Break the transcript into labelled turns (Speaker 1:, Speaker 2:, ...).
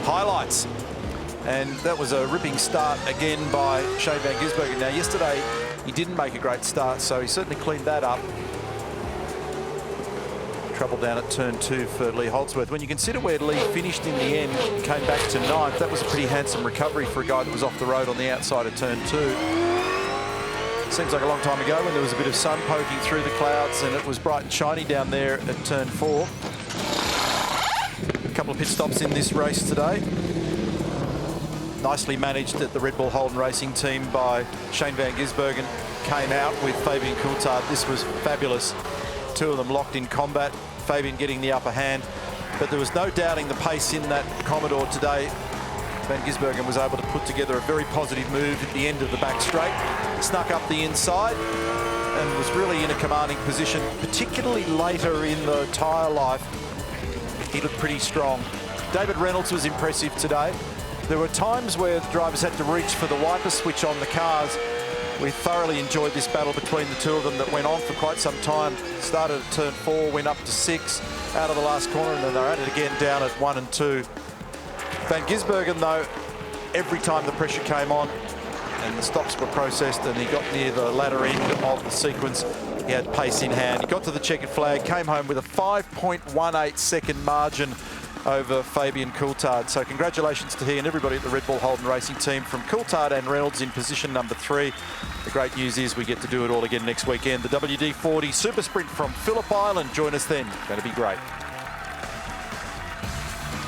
Speaker 1: highlights. And that was a ripping start again by Shane van Gisbergen. Now, yesterday he didn't make a great start, so he certainly cleaned that up. Trouble down at turn 2 for Lee Holdsworth. When you consider where Lee finished in the end, came back to 9th, that was a pretty handsome recovery for a guy that was off the road on the outside of turn 2. Seems like a long time ago when there was a bit of sun poking through the clouds and it was bright and shiny down there at turn 4. A couple of pit stops in this race today. Nicely managed at the Red Bull Holden racing team by Shane van Gisbergen. Came out with Fabian Coulthard. This was fabulous. Two of them locked in combat. Fabian getting the upper hand. But there was no doubting the pace in that Commodore today. Van Gisbergen was able to put together a very positive move at the end of the back straight. Snuck up the inside and was really in a commanding position, particularly later in the tyre life. He looked pretty strong. David Reynolds was impressive today. There were times where the drivers had to reach for the wiper switch on the cars. We thoroughly enjoyed this battle between the two of them that went on for quite some time. Started at turn 4, went up to 6, out of the last corner, and then they're at it again down at 1 and 2. Van Gisbergen, though, every time the pressure came on and the stops were processed and he got near the latter end of the sequence, he had pace in hand. He got to the checkered flag, came home with a 5.18 second margin over Fabian Coulthard. So congratulations to he and everybody at the Red Bull Holden racing team, from Coulthard and Reynolds in position number 3. The great news is we get to do it all again next weekend. The WD-40 Super Sprint from Phillip Island. Join us then. Going to be great.